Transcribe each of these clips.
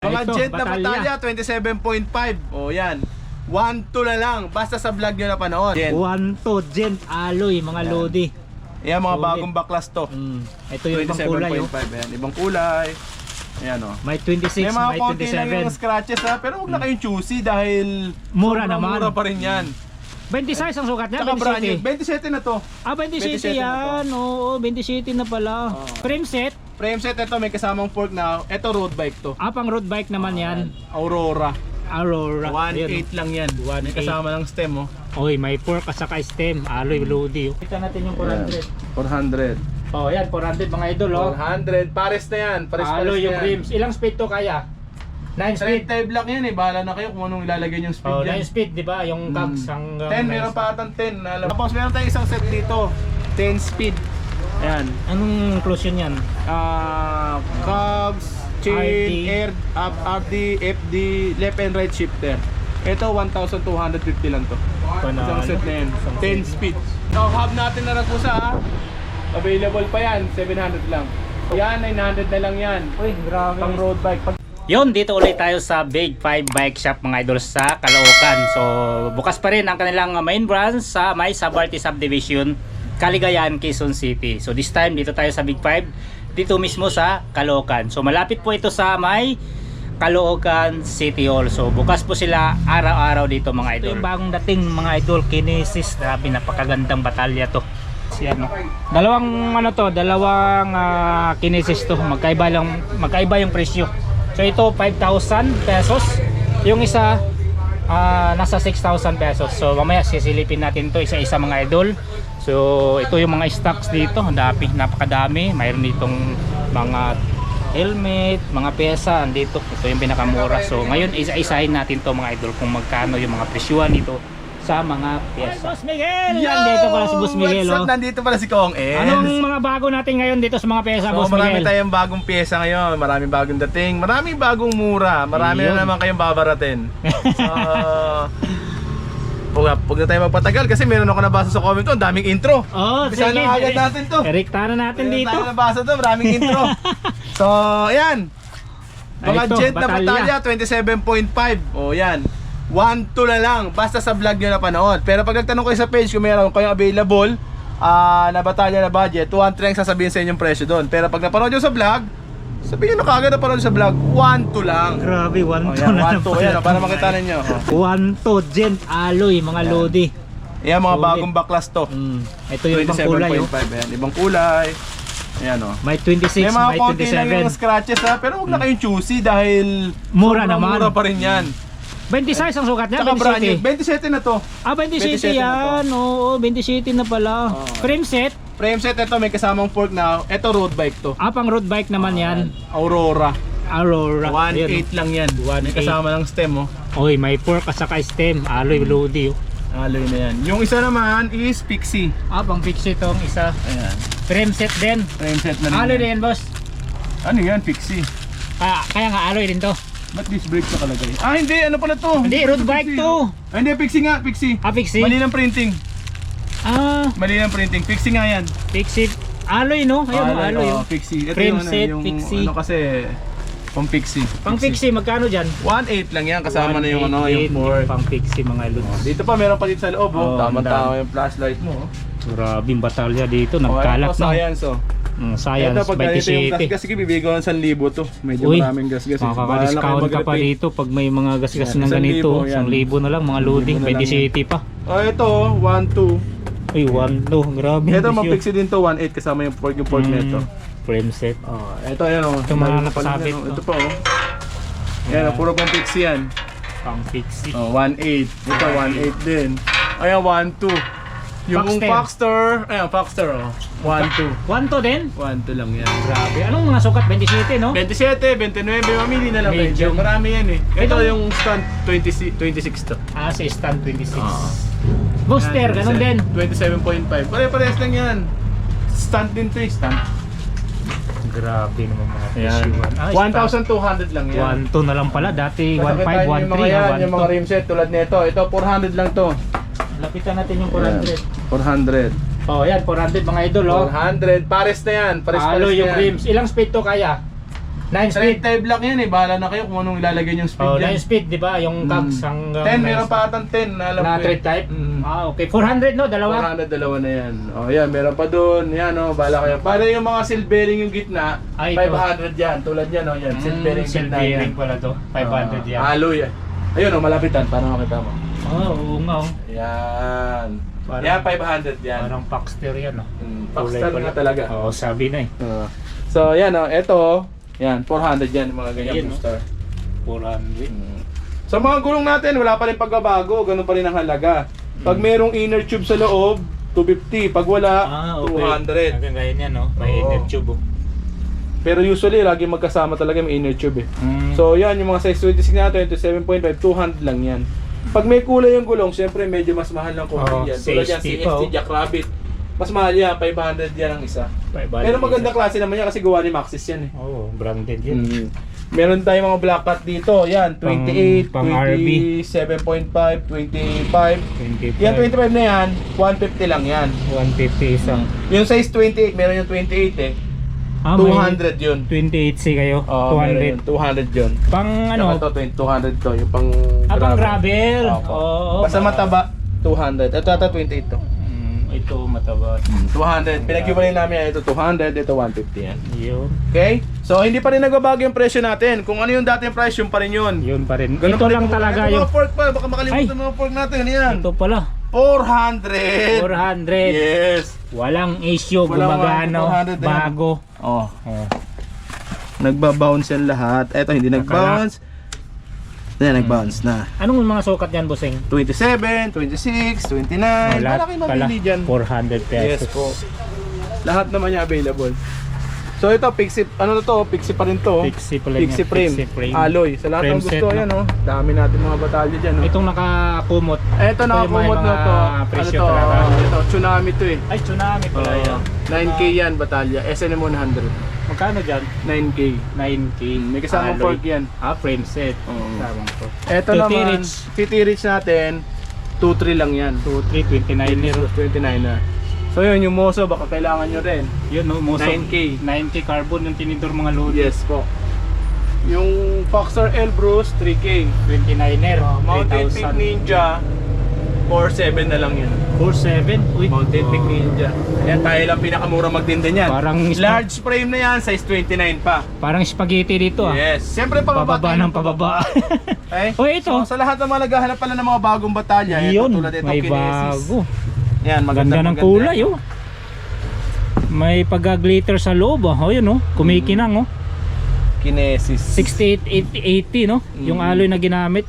Mga Ito, Gent na Batalya, 27.5. O yan. 1-2 na lang. Basta sa vlog nyo na panood. 1 to Gent Alloy, mga Yan. Lodi. Yan, mga Solid. bagong baklas to. Ito yung ibang kulay. 27.5. Yan, ibang kulay. Ayan o. May 26, May mga may konti lang yung 27. scratches ha. Pero huwag na kayong choosy dahil Mura naman. mura pa rin yan. 26 ang sukat niya, Tsaka brand new. 27. 27 na to. Ah, 27 27 yan. Oo, 27 na pala. Oo. Frame set. Frame set ito, may kasamang fork na. Ito road bike to. Ah, pang road bike naman yan. Aurora. Aurora. 1.8 lang yan. 1.8. May kasama ng stem oh. Oy, may fork at saka stem. Alloy Lodi. Kita natin yung 400. 400. Oh, yan, 400 mga idol. Oh. 400. Pares na yan. Pares Alloy yung na yan. rims. Ilang speed to kaya? 9 speed. Straight type lang yan eh. Bahala na kayo kung anong ilalagay yung speed Oh, 9 yan. speed, di ba? Yung cogs hanggang 10, meron pa atang 10. Tapos meron tayong isang set dito. 10 speed. Ayan. Anong inclusion yan? Cogs, chain, RD. air, RD, FD, left and right shifter. Ito 1,250 lang to. Isang set na yan. 10 speed. So hub natin na nagpusa ha. Available pa yan. 700 lang. Yan, 900 na lang yan. Uy, grabe. Pang road bike. Yun, dito ulit tayo sa Big 5 Bike Shop mga idol sa Caloocan. So, bukas pa rin ang kanilang main branch sa may Sabarti Subdivision, Caligayan, Quezon City. So, this time dito tayo sa Big 5, dito mismo sa Caloocan. So, malapit po ito sa may Caloocan City Hall. So, bukas po sila araw-araw dito mga idol. Ito yung bagong dating mga idol, Kinesis. Grabe, napakagandang batalya to. Yan, no? Dalawang Kinesis to. Magkaiba yung presyo. So ito 5,000 pesos. Yung isa nasa 6,000 pesos. So mamaya sisilipin natin to isa-isa mga idol. So ito yung mga stocks dito. Napakadami. Mayroon ditong mga helmet, mga pyesa andito. Ito yung pinakamura. So ngayon isa-isahin natin to mga idol kung magkano yung mga presyuhan dito sa mga pyesa. Boss Miguel! Nandito pala si Boss Miguel. What's up? Nandito pala si Kong Els. Anong mga bago natin ngayon dito sa mga pyesa, So, Boss marami Miguel? tayong bagong pyesa ngayon. Maraming bagong dating. Maraming bagong mura. Marami Ayun. na naman kayong babaratin. So, huwag na tayo magpatagal kasi meron ako nabasa sa comment to. Ang daming intro. Oh, Bisa na agad natin to. Rekta na natin Meron dito. tayo nabasa to. Maraming intro. So, ayan. Mga Ito, Gent na Batalya, 27.5. O, yan. 1-2 na lang. Basta sa vlog nyo na panood. Pero pag nagtanong kayo sa page kung meron kayong available na batalya na budget, 2-3 ang sasabihin sa inyong presyo doon. Pero pag napanood nyo sa vlog, sabihin nyo na kagad napanood sa vlog, 1-2 lang. Grabe, 1 O, to yan, na 1-2. Ayan, para makita ninyo. 1 to Gent Alloy, mga Lodi. Ayan, mga Solid. bagong baklas to. Ito yung ibang kulay. 27.5. Ayan, ibang kulay. Ayan o. May 26, May mga may konti lang yung 27. scratches ha. Pero huwag na kayong choosy dahil Mura naman. mura pa rin yan. 26 ang sukat niya, Tsaka brand new. 27. 27 na to. Ah, 27 27 yan. Oo, 27 na pala. Oo. Frame set. Frame set ito, may kasamang fork na. Ito road bike to. Ah, pang road bike naman yan. Aurora. Aurora. 1.8 lang yan. 1.8. May kasama ng stem oh. Oy, may fork at saka stem. Alloy Lodi. Alloy na yan. Yung isa naman is Pixie. Ah, pang fix itong isa. Ayan. Frame set din. Frame set na rin. Alloy yan. din, boss. Ano yan? Pixie. Kaya nga alloy din to. Ba't disc brake nakalagay? Ah hindi, ano pala to? Hindi, road bike to. Ah, hindi, Pixie nga, Pixie. Ah, fixie. Mali ng printing. Ah, Mali ng printing. Pixie nga yan. fixie. Alloy, no? Ayun, alloy. Oh, Pixie. Ito Frame yung, ano, set, yung, Pixie. Ano kasi, pang Pixie. Pang fixie, magkano dyan? 1.8 lang yan, kasama na yung ano, yung fork. Pang fixie, mga lods. Dito pa meron pa dito sa loob, Oh, oh. Tama-tama yung flashlight mo. Oh. Grabing batalya dito, Oh, nagkalat ito, na. science oh. Science, Ito, pag ganito yung 27. gas-gas, sige, bibigay ko ng 1,000 to. Medyo Uy, maraming gas-gas. makaka-discount ka pa dito pag may mga gas-gas Yan, ng ganito. 1,000 yan. 1,000 na lang, mga loading. 1,000 na lang 27 pa. Oh, ito, 1.2. Uy, 1 to. Grabe. Ito, presyo. mag-fixie din to, 1.8 kasama yung fork nito. Frame set. Oh, ito, ayan oh. Ito, mga Mayroon pa nakasabit, lang yan, oh. no? Ito pa oh. Ayan, oh, puro pang fixie yan. Pang fixie. Oh, 1.8. Ito, 1.8 din. Ayan, 1.2. Yung Foxter. Foxter, ayan, Foxter oh. 1.2. 1 to din? 1.2 lang yan. Grabe. Anong mga sukat? 27, no? 27, 29, mamili na lang kayo. Medium. Marami yan eh. Ito Ito- yung stand 26 to. Ah, si stand 26. Ah. Booster, ganun din. 27.5. Pare-pares lang yan. Stand din to eh, stand. Grabe naman mga Ayan. presyuhan. Ah, 1,200 lang yan. 1 to na lang pala. Dati 1.5, Masakitan yung 1.3, mga yan, yung mga 1 rim set tulad nito. Ito 400 lang to. Lapitan natin yung 400. 400. Oh, yan, 400 mga idol, oh. 400. Pares na yan. Pares-pares Alloy na yung yan. rims. Ilang speed to kaya? 9 speed. Straight type lang yan eh. Bahala na kayo kung anong ilalagay yung speed Oh, dyan. 9 speed, di ba? Yung cogs hanggang 10, meron pa atang 10 na alam na ko thread eh. type. Ah, okay. 400 no, dalawa. 400, dalawa na yan. O yan, meron pa doon. Yan o, bahala kayo. Para yung mga seal bearing yung gitna, Ay, ito. 500 yan. Tulad yan o, yan. Seal bearing Seal gitna yan. bearing pala to. 500 yan. Alloy yan. Ayun o, malapitan. Para makita mo. Oo nga. Oh. Yan. Parang- Yan, 500 yan. Parang Paxter yan, no? Paxter nga talaga. Oo, sabi na eh. So yan o, eto. Yan, 400 yan. Mga ganyan Ayun, no? booster. 400. Sa mga gulong natin, wala pa rin pagbabago. Ganun pa rin ang halaga. Pag merong inner tube sa loob, 250. Pag wala, Okay. 200. Hanggang ganyan yan, no? May Oo. inner tube, oh. Pero usually, lagi magkasama talaga may inner tube eh. Mm. So yan, yung mga size 26 na 27.5, 200 lang yan. Pag may kulay yung gulong, syempre medyo mas mahal ng konti Oo, yan. Tulad yan, CHT CHT pa, oh. Jackrabbit. Mas mahal yan, 500 yan ang isa. 500 Pero maganda klase naman yan kasi gawa ni Maxxis yan eh. Oo, branded yan. Meron tayong mga black cat dito. Yan, 28, Pang RB. 27.5, 25. 25. Yan, 25 na yan, 150 lang yan. 150 isang. Yung size 28, meron yung 28 eh. Ah, may 200 yun. 28C kayo. Oo, meron 200. yun, 200 yun. Pang ano? Saka to, 200 to, yung pang Pang gravel. Opo. Oo. Basta mataba, 200. Ito ata 28 to. Ito mataba. 200. Pinag-iwalay namin yan. Ito 200, ito 150 yan. Yun. Okay? So hindi pa rin nagbabago yung presyo natin. Kung ano yung dating price, yung pa rin yun. Yun pa rin. Ganun Ito pa rin lang kung- talaga Ito yung mga pork pa, baka makalimutan Ay! ng mga pork natin. Yan. ito pala. 400. 400. Yes. Walang issue, Walang gumagano, 400 yan. bago. Oh, Oh. nagba-bounce yan lahat. Ito hindi nag-bounce. Yan, nag-bounce na. Anong mga sukat yan, bossing? 27, 26, 29. Lahat Malaki pala, mabili dyan. 400 pesos. Yes po. Lahat naman niya available. So ito, Pixie, ano na to? Pixie pa rin to. Pixie pala Pixie niya, frame. Pixie frame. Alloy. Sa lahat Frame ng gusto, set, no? yan oh. Dami natin mga batalya dyan oh. Itong nakakumot. Ito yung nakakumot may na mga to. presyo Ano to? talaga. Ito, tsunami to eh. Ay, tsunami pala yan. 9K yan batalya. SNM 100. Magkano dyan? 9K. 9K. May kasamang Alloy. fork yan. Ah, frame set. Oo. Kasamang fork. Ito 30 naman, reach. 50 reach natin, 2-3 lang yan. 2, 3, 29 29 na. So yun, yung Moso, baka kailangan nyo rin. Yun, no? Most 9K. 9K carbon yung tinidor mga load. Yes po. Yung Foxer Elbrus, 3K. 29er. Mountain Peak Ninja, 4.7 na lang yan. 47. Uy. Mountain Peak Ninja. Yan, tayo lang pinakamura magtinda niyan. Parang Large frame na yan, size 29 pa. Parang spaghetti dito ah. Yes. Siyempre Pababa tayo ng pababa. Okay? Oh, ito. So, sa lahat ng mga naghahanap pala ng mga bagong batalya, Yun, ito tulad itong may Kinesis. bago. Yan, Ganda ng kulay oh. May pagka-glitter sa loob oh. Oh, yun oh. Kumikinang oh. Kinesis. 6880 no. Yung alloy na ginamit.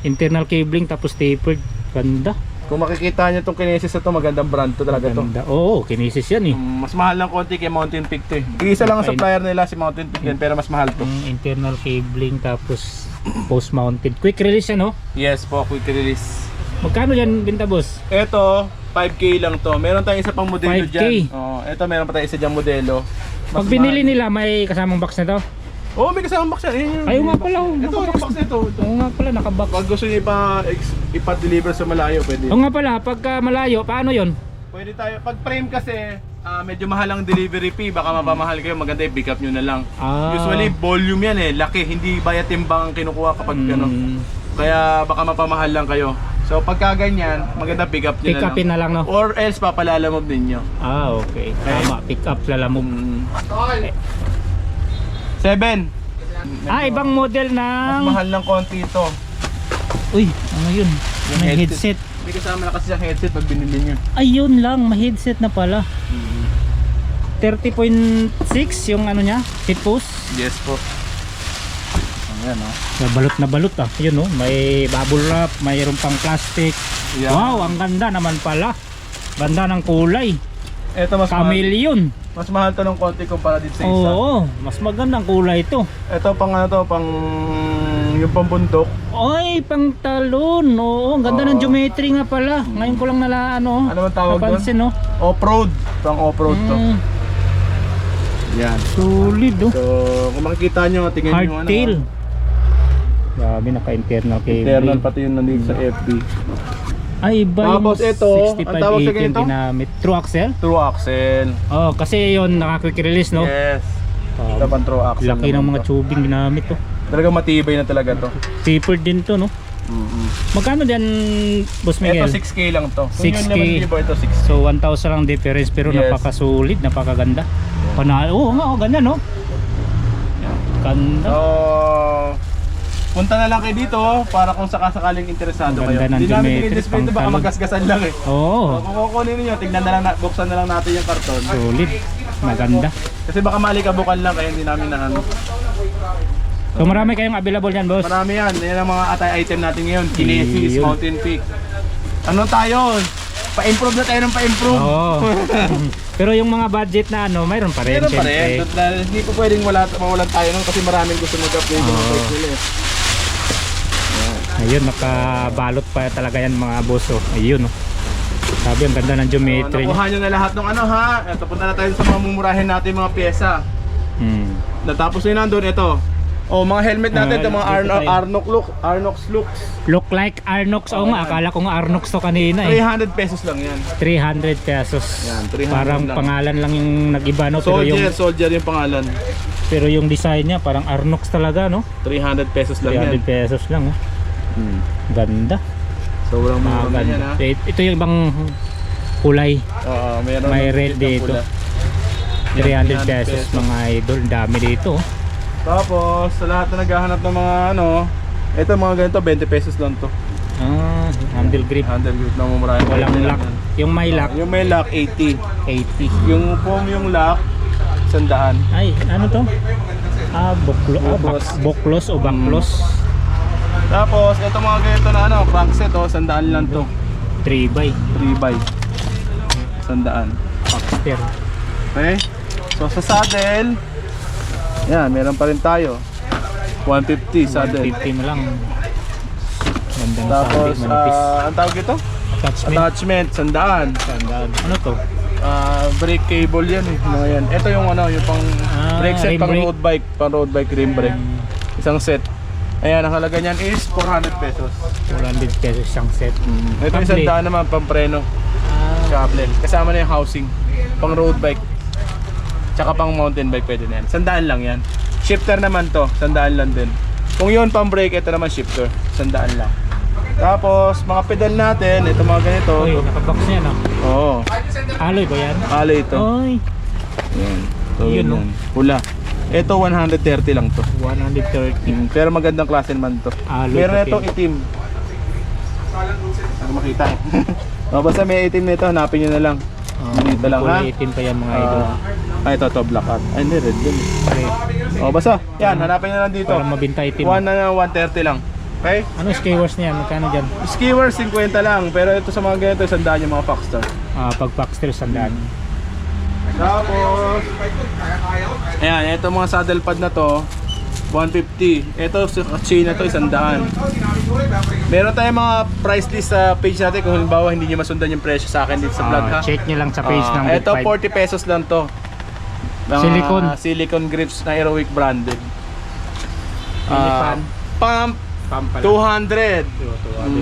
Internal cabling tapos tapered. Ganda. Kung makikita nyo itong Kinesis na to, magandang brand to talaga to. Ganda. Oo, Kinesis yan eh. Mas mahal ng konti kay Mountain Peak to eh. Isa lang ang supplier nila si Mountain Peak din, pero mas mahal to. Internal cabling tapos post mounted. Quick release yan oh. Yes po, quick release. Magkano yan binta boss? Ito, 5K lang to. Meron tayong isa pang modelo 5K. dyan. Oh, ito meron pa tayong isa dyan modelo. Mas Pag binili mahal. nila may kasamang box na to. Oh, may kasamang box yan. Ayaw nga pala oh. Ito, yung box nito. Oo nga pala nakabox. Pag gusto niyo ipa-deliver sa malayo, pwede. Oo nga pala pagka malayo paano yon? Pwede tayo. Pag frame kasi, medyo mahal ang delivery fee. Baka mapamahal kayo, maganda i-pick up nyo na lang. Ah. Usually, volume yan eh. Laki, hindi bayad timbang ang kinukuha kapag ano. Kaya baka mapamahal lang kayo. So pagka ganyan, maganda pick up nyo Pick na lang. upin na lang no. Or else papalalamog ninyo. Ah, okay. Tama, pick up lalamog. 7. Ah, ibang model Mas ng mahal ng konti ito. Uy, ano yun? Yung May headset. May kasama na kasi siyang headset pag binili nyo. Ayun lang, may headset na pala. 30.6 yung ano niya, seat post. Yes po. Ayan o. Balot na balot ah. Yun oh, may bubble wrap, mayroon pang plastic. Yeah. Wow, ang ganda naman pala. Ganda ng kulay. Ito mas mahal. Chameleon. Mas mahal to ng konti kumpara dito sa isa. Oo, mas magandang kulay ito. Ito pang ano to, pang yung pambundok. Ay, pang talon. Oo, ang ganda ng geometry nga pala. Ngayon ko lang ano Ano bang tawag doon? napansin no. Off-road. Pang off-road to. Yan. Solid oh. So, kung makikita nyo, tingnan nyo ano. Hardtail. Grabe, naka-internal cabling. Internal pati yung nandito sa FB. Ay, iba yung Tapos ito, ang tawag sa 6580 yung ganito? ginamit. True axle? True axle. Oh, kasi yun, naka-quick release no? Yes. Ito pang throw axle. Laki ng mga tubing ginamit to. Talagang matibay na talaga to. Tapered din to, no? Magkano dyan, Boss Miguel? Ito 6K lang to. Kung 6K. yun naman ito 6K. So 1,000 lang difference pero Yes. napakasulit, napakaganda. Panalo, oo nga, ganda no? Ganda. So, punta na lang kayo dito para kung sakasakaling interesado Ang kayo. ganda ng Hindi namin geometry, i-display ito, baka pangtalon. magasgasan lang eh. Oo, So, kung kukunin ninyo, tignan na lang, buksan na lang natin yung karton. sulit. Maganda. Kasi baka malikabukan lang kaya hindi namin na ano. So marami kayong available yan, boss. Marami yan. Yan ang mga atay item natin ngayon. Kinesis, Yun. Mountain Peak. Ano tayo? Pa-improve na tayo ng pa-improve. Oo. Pero yung mga budget na ano, mayroon pa rin. Meron pa rin. syempre. Dahil hindi po pwedeng mawalan tayo nun kasi maraming gusto mag-upgrade ng Oo. price nila eh. Ayun, nakabalot pa talaga yan mga boss. Oh. Ayun, oh. Sabi, ang ganda ng So, geometry. nakuha nyo na lahat ng ano ha. Ito, punta na tayo sa mga mumurahin natin mga pyesa. Natapos na yun nandun, ito. Oh, mga helmet natin, ito mga dito tayo. Arnox looks. Look like Arnox. Oo nga, akala ko nga Arnox to kanina eh. 300 pesos lang yan. 300 pesos. Yan, 300 Parang lang. pangalan lang yung nag-iba, no? Soldier yung pangalan. Pero yung design niya parang Arnox talaga, no? 300 pesos lang 300 yan. pesos lang, oh. Ganda. Sobrang mura na yan ha. Ito yung ibang kulay. Oo, meron May ng red tikit dito. na pula. 300 pesos mga idol. Dami dito, oh. Tapos, sa lahat na naghahanap ng mga ano, ito mga ganito, 20 pesos lang to. Ah, handle grip. Handle grip na mumurahin. Walang lock. Yung may lock, Yung may lock, 80. 80. Yung foam yung lock, 100. Ay, ano to? Buklos. Buklos o baklos. Tapos, ito mga ganito na ano, crankset oh, 100 lang to. 3x. 3x. 100. Baxter. Okay? So, sa saddle, yan, meron pa rin tayo. 150 saddle. 150 mo lang. Ganda ng Tapos, sabi, manipis. ang tawag ito? Attachment. Attachment, 100. Ganda. Ano to? Brake cable yan eh. Mga yan. Ito yung ano, yung pang brake set, rim pang brake. road bike. Pang road bike rim brake. Isang set. Ayan, ang halaga niyan is 400 pesos. 400 pesos isang set. Ito Pang isang plate. daan naman, pang preno. Chaplin. Kasama na yung housing. Pang road bike. Tsaka pang mountain bike pwede na yan. 100 lang yan. Shifter naman to, 100 lang din. Kung yun pang brake, ito naman shifter. 100 lang. Tapos, mga pedal natin, ito mga ganito. Uy, nakabox niya na. Oo. Alloy ba yan? Alay ito. Oy, Yan. So, Yun, no? yan. Pula. Ito 130 lang to. 130. Pero magandang klase naman to. Alloy Meron na pati. itong itim. Hindi makita eh. Basta may itim nito, hanapin nyo na lang. Dito lang ha. Kulay itim pa yan mga idol. Ito to black out. Ay hindi red din. Okay. Basta. Yan, hanapin nyo na lang dito. Para mabinta itim. 130 lang. Okay? Ano skewers niya? Magkano dyan? Skewer 50 lang. Pero ito sa mga ganito, 100 yung mga Foxstar. Pag Baxter, sandaan. Tapos, ayan, ito mga saddle pad na to, 150. Ito sa chain na to, 100. Meron tayong mga price list sa page natin kung halimbawa hindi nyo masundan yung presyo sa akin dito sa vlog ha. Check nyo lang sa page ng Big Ito Five. 40 pesos lang to. Mga Silicone. silicone grips na Aerowick branded. Pilipan. Pump Pump pala. 200.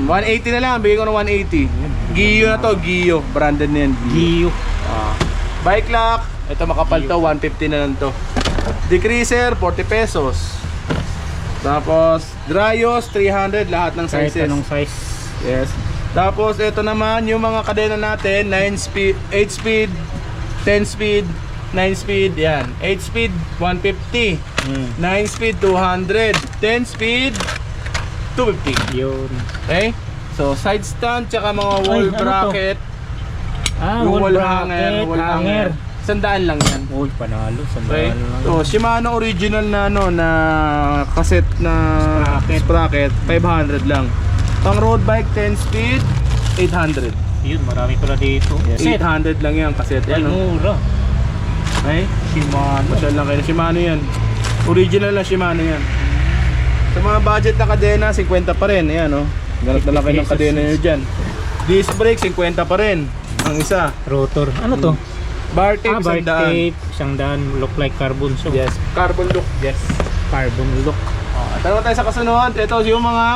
180 na lang, bigay ko ng 180. Gio na to, Gio. Branded na yan. Giyo. Bike lock, ito makapal to, 150 na lang to. Decreaser, 40 pesos. Tapos, Dryos, 300, lahat ng Kahit sizes. anong size. Yes. Tapos, ito naman, yung mga kadena natin, 9 speed, 8 speed, 10 speed, 9 speed, yan. 8 speed, 150. 9 speed, 200. 10 speed, 250. Yun. Okay? So, side stand, tsaka mga wall Ay, ano to? bracket. Yung wall bracket, hanger. 100 lang yan. Uy, panalo. Okay. Sandaan lang. So, Shimano original na ano na cassette na sprocket 500 lang. Pang road bike 10 speed 800. Yun, marami pala dito. Set. 800 lang yan cassette Ay, yan. Oh. mura. Okay? Shimano. Masyal lang kayo. Shimano yan. Original na Shimano yan. Sa mga budget na kadena 50 pa rin. Ayan oh. Ganap na lang kayo ng 50 kadena nyo dyan. Disc brake 50 pa rin. Ang isa. Rotor. Ano to? Bar tape Bar 100. tape. Isang daan. Look like carbon. So, Yes. Carbon look. yes. Carbon look. Tara tayo sa kasunod. Ito yung mga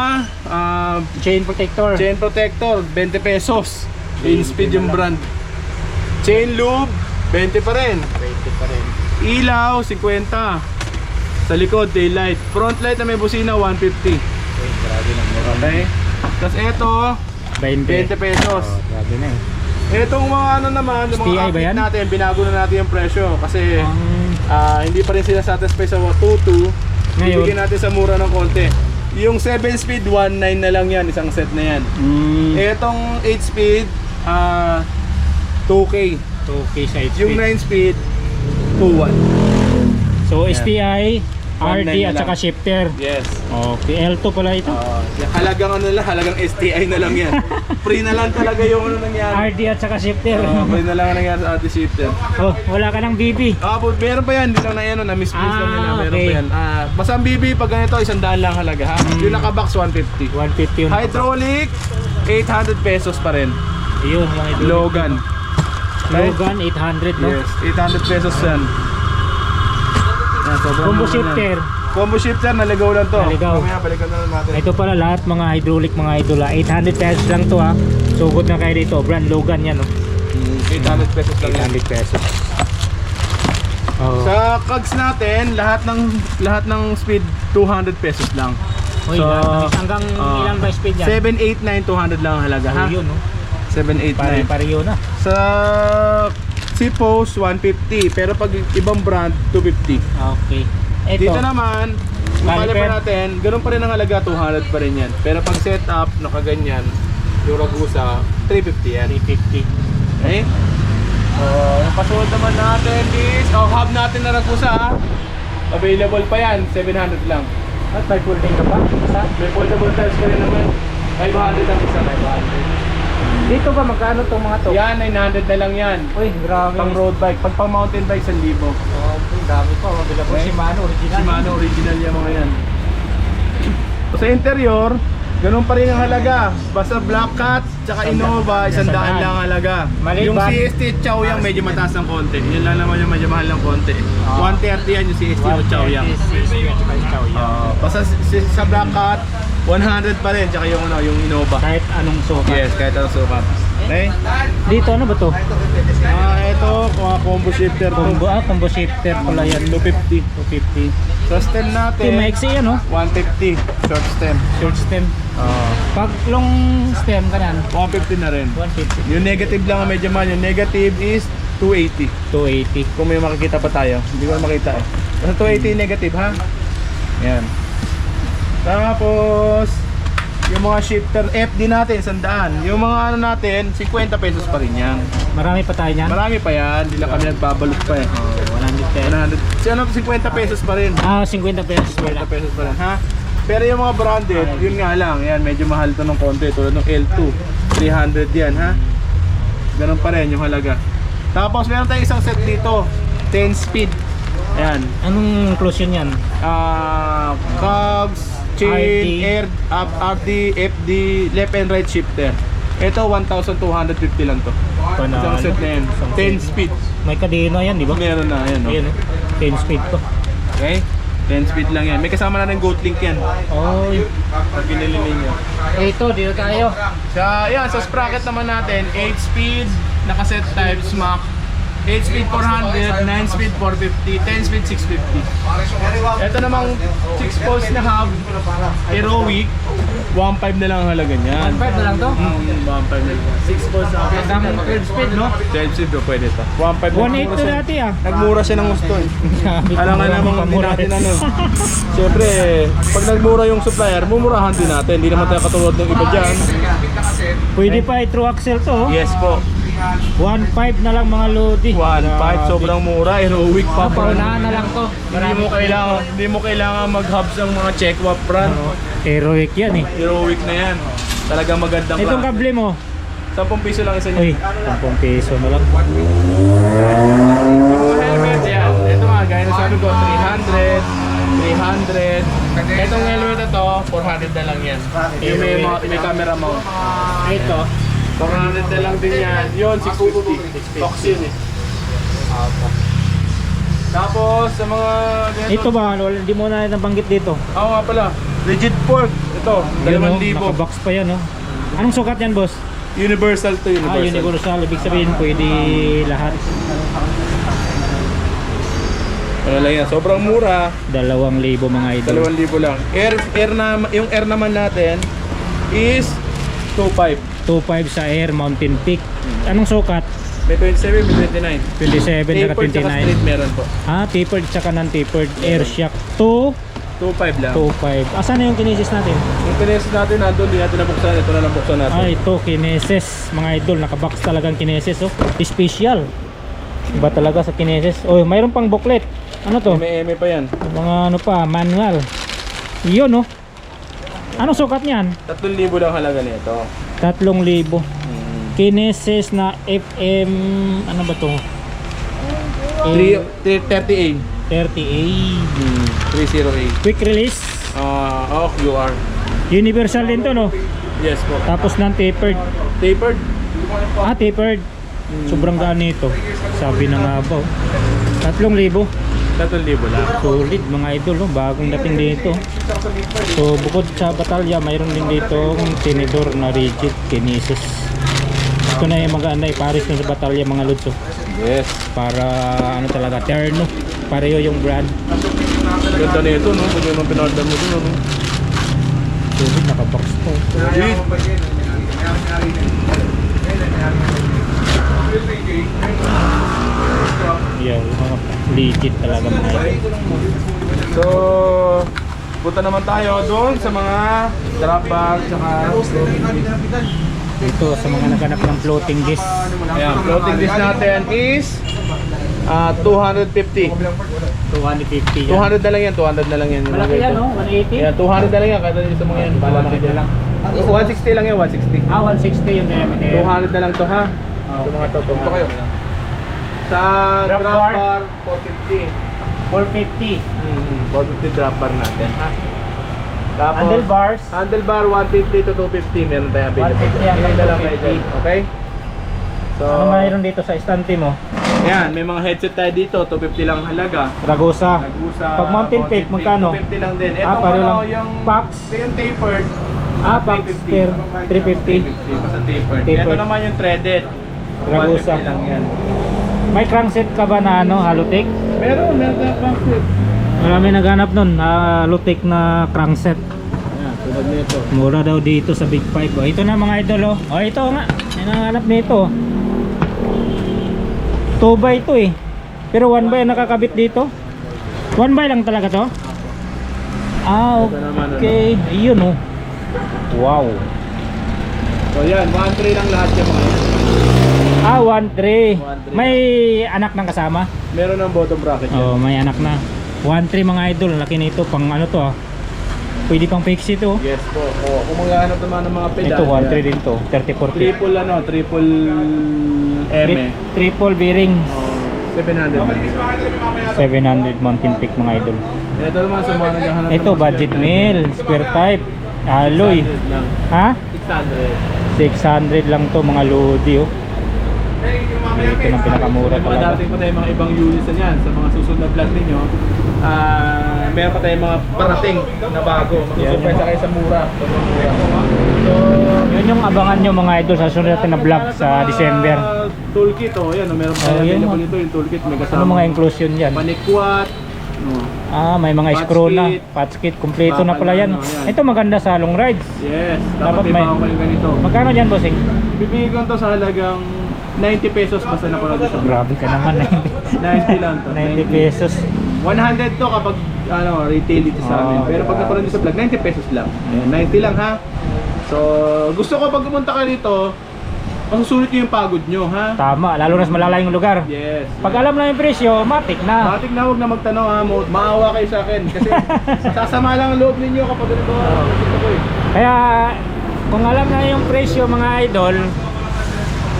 Chain protector. chain protector, 20 pesos. In speed yung brand. Chain lube, 20 pa rin. 20 pa rin. Ilaw, 50. Sa likod, taillight. Front light na may busina, 150. Grabe na mura. Okay? Tapos ito, 20 pesos. Grabe na eh. Itong mga ano naman, yung STI mga ba update yan? natin, binago na natin yung presyo. Kasi hindi pa rin sila satisfied sa 2.2. Ngayon? Bibigyan natin sa mura ng konti. Yung 7 speed, 1.9 na lang yan, isang set na yan. Itong 8 speed, 2K. 2K sa HP. Yung 9 speed, 2.1. So STI, RD 1.9 at na saka lang. shifter. Yes. Okay, L2 pala ito. Halagang ano lang, halagang STI na lang yan. Free na lang talaga yung ano nangyari. RD at saka shifter. Free na lang ang nangyari sa RD shifter. Oh, wala ka ng BB. Meron pa yan, hindi lang na yan, na-misplace lang nila, meron okay. pa yan. Basta ang BB, pag ganito, 100 lang halaga ha. Yung naka-box, 150. 150 yun. Hydraulic, 800 pesos pa rin. Yun, mga idol. Logan. Logan, 800 no? Yes, 800 pesos yan. Yan, sobrang Combo mura shifter. yan. Combo shifter, naligaw lang to. Naligaw. Mamaya, balikan na lang natin. Ito pala lahat mga hydraulic mga idol. 800 pesos lang to ha. Sugod na kayo dito. Brand Logan yan no? 800 pesos lang yan. 800 pesos. Oh. Sa cogs natin, lahat ng speed 200 pesos lang. Uy, hanggang ilang ba speed yan? 7, 8, 9, 200 lang ang halaga ha. Yun no? 7, 8, 9. Pare-pareho na. Sa C-Post 150, pero pag ibang brand 250. Okay. Ito. Dito naman, yung Caliper. caliper natin, ganun pa rin ang halaga, 200 pa rin yan. Pero pag setup, nakaganyan, yung Ragusa, 350 yan. 350. Okay? Yung kasunod naman natin is, hub natin na Ragusa ha. Available pa yan, 700 lang. At may folding ka pa? Isa? May foldable tiles ka rin naman. 500 ang isa, 500. Dito ba magkano tong mga to? Yan, 900 na lang yan. Uy, grabe. Pang road bike, pag pang mountain bike, 1,000. Dami pa. Mabila po Okay. Shimano original. Shimano original yung mga yan. Sa interior, ganun pa rin ang halaga. Basta Black Cat, tsaka Innova, 100 lang ang halaga. Maliit Yung ba? CST Chow Yang medyo mataas ng konti. Yun lang naman yung medyo mahal ng konti. 130 yan yung CST Chow Yang. Basta sa Black Cat, 100 pa rin, tsaka yung Innova. Kahit anong sukat. Yes, kahit anong sukat. Okay? Dito ano ba to? Ito, combo shifter to. Combo shifter pala yan. 250. 250. Sa stem natin, Ito maiksi yan no? 150 short stem. Short stem. Pag long stem ka yan, 150 na rin. 150. Yung negative lang ang medyo man. Yung negative is 280. 280. Kung may makikita pa tayo. Hindi ko na makita eh. Basta 280 yung negative ha. Yan. Tapos yung mga shifter FD natin 100. Yung mga ano natin 50 pesos pa rin yan. Marami pa tayo niyan? Marami pa yan. Hindi lang kami nagbabalot pa eh. 100 pesos. 100. Si ano 50 pesos pa rin. 50 pesos pala. 50 pesos pa rin ha. Pero yung mga branded, yun nga lang. Yan, medyo mahal to ng konti. Tulad ng L2. 300 yan ha. Ganun pa rin yung halaga. Tapos meron tayong isang set dito. 10 speed. Ayan. Anong inclusion yan? Cogs, chain, air, RD, FD, left and right shifter. Ito 1,250 lang to. Isang set na yan. 10 speed. May kadena yan, di ba? Meron na, ayan. Ayan, 10 speed to. Okay? 10 speed lang yan. May kasama na ng goat link yan. Oh, Pag binili ninyo. ito, dito tayo. Sa sprocket naman natin, 8 speed, nakaset type smack. 8 speed 400, 9 speed 450, 10 speed 650. Ito namang 6 post na hub, heroic, 1.5 na lang ang halaga niyan. 1.5 na lang to? 1.5 na lang. 6 post na hub. Ang 12 speed, no? 12 speed ba pwede ito? 1.5 1.8 to dati ah. Nagmura siya ng gusto eh. Alam nga namang hindi natin ano. Siyempre, pag nagmura yung supplier, mumurahan din natin. Hindi naman tayo katulad ng iba dyan. Pwede pa i-true axle to. Yes po. 1.5 na lang mga lodi. 1.5, sobrang mura. Heroic pa. Paunahan na lang to. Hindi mo kailangan mag-hubs ng mga check-up brand. Heroic yan eh. Heroic na yan. Talagang magandang Itong kable mo. 10 piso lang isa Uy, niya. 10 peso na lang. Yung mga helmet yan. Ito nga, gaya na sabi ko, 300, 300. Itong helmet ito, 400 na lang yan. Yung may camera mount. Ito. 400 na lang din yan. Yun, 650. Box yun eh. Tapos, sa mga ganito. Ito ba? Hindi mo na nabanggit dito. Oo nga pala. Rigid fork. Ito, 2,000. Naka-box pa yan, no? Anong sukat yan, boss? Universal to universal. Universal. Ibig sabihin, pwede lahat. Ano lang yan, sobrang mura. 2,000 mga idol. 2,000 lang. Yung air naman natin is 2,500. 2.5 sa Air Mountain Peak. Anong sukat? May 27, may 29. 27 saka Tapered tsaka 29. straight meron po. Tapered tsaka non-tapered. Air shock 2 2,500 lang. 2.5. Asan na yung kinesis natin? Yung kinesis natin nandun, di natin nabuksan. Ito na nabuksan natin. Ito kinesis mga idol. Nakabox talagang kinesis. Oh. Special. Iba talaga sa kinesis. Oh, mayroon pang booklet. Ano to? ME pa yan. Mga ano pa, manual. Yun oh. Anong sukat niyan? 3,000 lang halaga nito. 3,000. Kinesis na FM, ano ba to? 30A. 30A. 30A. Quick release. QR. Universal din to, no? Yes po. Tapos non-tapered. Tapered. Tapered. Sobrang gaan nito. Sabi na nga ba. 3,000. 3,000 lang. Solid mga idol, no? Bagong dating dito. So bukod sa batalya, mayroon din dito tinidor na rigid kinesis. Ito na yung maganda, ipares na sa batalya mga lods. Yes. Para ano talaga, terno. Pareho yung brand. Ganda na ito, no? Kung yung pinorder mo dun, no? Solid, nakabox to. Solid. Yeah, yung mga legit talaga mga idol. So, punta naman tayo doon sa mga drop bag, saka Ito sa mga naghanap ng floating disc. ayan, floating disc natin is 250. 250 yan. 200 na lang yan, 200 na lang yan. Malaki yan, no? 180? Ayan, 200 na lang yan, kada sa mga yan. Bala makita lang. 160 lang yan, 160. 160 yung diameter. 200 na lang to ha. Sa mga to. Punta kayo. Sa Drop drop bar? bar, 450. 450. 450 drop bar natin ha. Tapos, Handlebars. handlebar 150 to 250 meron tayong available. 150 yan, Hindi na lang kayo 250. dyan, okay? So, Ano mayroon dito sa estante mo? ayan, may mga headset tayo dito, 250 lang halaga. Ragusa. Nagusa, Pag Mountain Peak, magkano? 250 lang din. Ito pareho lang. yung Pax? yung tapered. Pax 350. Basta tapered. Tapered. Ito naman yung threaded. Ragusa. 150 lang yan. May crankset ka ba na ano, Halotech? Meron tayong crankset. Marami naghanap nun, Halotech na crankset. Ayan, tulad nito. Mura daw dito sa Big 5. Oh, ito na mga idol, oh. Oh, ito nga. May nanghanap nito. 2x to eh. Pero 1x ang nakakabit dito. 1x lang talaga to? Ito naman, Okay. Ayun oh. Wow. So yan, 1.3 lang lahat yung mga yan. 1.3. 1.3. May anak nang kasama? Meron ng bottom bracket yan. Oh, may anak na. 1.3 mga idol, laki nito pang ano to ah. Pwede pang fix ito. Yes po. Kung maghahanap naman ng mga pedal. Ito 1.3 din to, 34 feet. Triple M. Triple bearing. 700. 700 Mountain Peak mga idol. Ito naman sa mga naghahanap. Ito ng budget mill, square type, alloy. 600 lang. Ha? 600. 600 lang to mga lodi oh. Ito ng pinakamura May mga talaga. dating pa tayong mga ibang units na yan. Sa mga susunod na vlog ninyo, meron pa tayong mga parating na bago. Magsusurprise kayo sa mura. So, Yun yung abangan nyo mga idol sa sunod natin na vlog sa December. Toolkit, yan. Meron pa Oh, tayo yun, available nito. Yung toolkit may Ano kasama. mga inclusion yan? Panikwat. May mga Patch screw na, kit. patch kit, kompleto na pala yan. Ano, yan. Ito maganda sa long rides. Yes. Dapat Dapat may may- bago kayo ganito. Magkano dyan bossing? Bibigay ko to sa halagang 90 pesos basta napanood sa vlog. Grabe ka naman 90 lang to. 90 pesos. 100 to kapag retail dito sa amin. Pero pag napanood nyo sa vlog, 90 pesos lang. Ayan, 90 lang ha. So, gusto ko pag pumunta ka dito, masusulit nyo yung pagod nyo ha. Tama, lalo na sa malalayong lugar. Yes. Pag alam na yung presyo, matik na. Matik na huwag na magtanong ha, maawa kayo sa akin. Kasi sasama lang ang loob ninyo kapag ganito. Gusto ko eh. Kaya kung alam na yung presyo mga idol,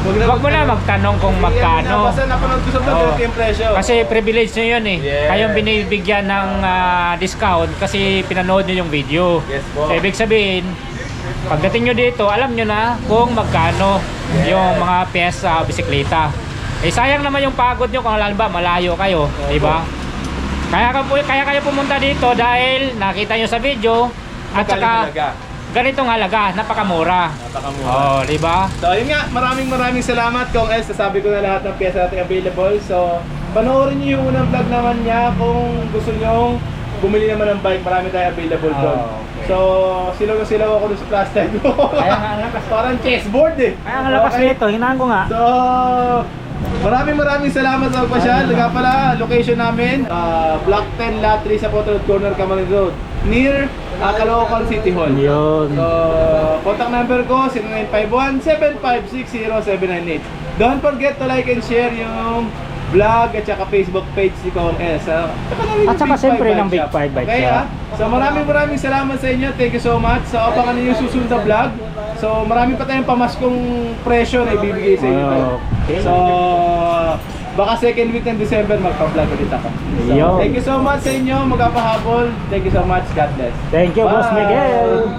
wag mo na magtanong kung magkano. Basta napanood ko sa vlog, Oo. ganito yung presyo. Kasi privilege nyo yun eh. Yes. Kayong binibigyan ng discount kasi pinanood nyo yung video. Yes po. So, ibig sabihin, pagdating nyo dito, alam nyo na kung magkano yung mga pyesa o bisikleta. Eh sayang naman yung pagod nyo kung alam ba malayo kayo, di ba? Kaya kayo pumunta dito dahil nakita nyo sa video at saka ganitong halaga, napakamura. Napakamura. Oh, di ba? So yun nga, maraming salamat Kong Els. Sasabi ko na lahat ng pyesa natin available. So panoorin niyo yung unang vlog naman niya kung gusto niyo bumili naman ng bike. Marami tayo available doon. Okay. So, silaw ako doon sa plus tag ko. Kaya nga ang lakas. Parang chessboard eh. Kaya ang lakas nito, hinaan ko nga. So, maraming salamat sa pagpasyal. Nga pala, location namin, Block 10, Lot 3 sa Potter Corner, Camarines Road. Near Caloocan City Hall. Yun. So, contact number ko, 0951-7560798. Don't forget to like and share yung vlog at saka Facebook page ni Kong S. At saka siyempre ng Big 5 Bike Okay Shop. So maraming salamat sa inyo. Thank you so much. So abangan niyo yung susunod na vlog. So marami pa tayong pamaskong presyo na ibibigay sa inyo. Okay. So baka second week ng December magpa-vlog ulit ako. So, Yo. thank you so much sa inyo. Magpapahapon. Thank you so much. God bless. Thank you, Boss Bye. Miguel.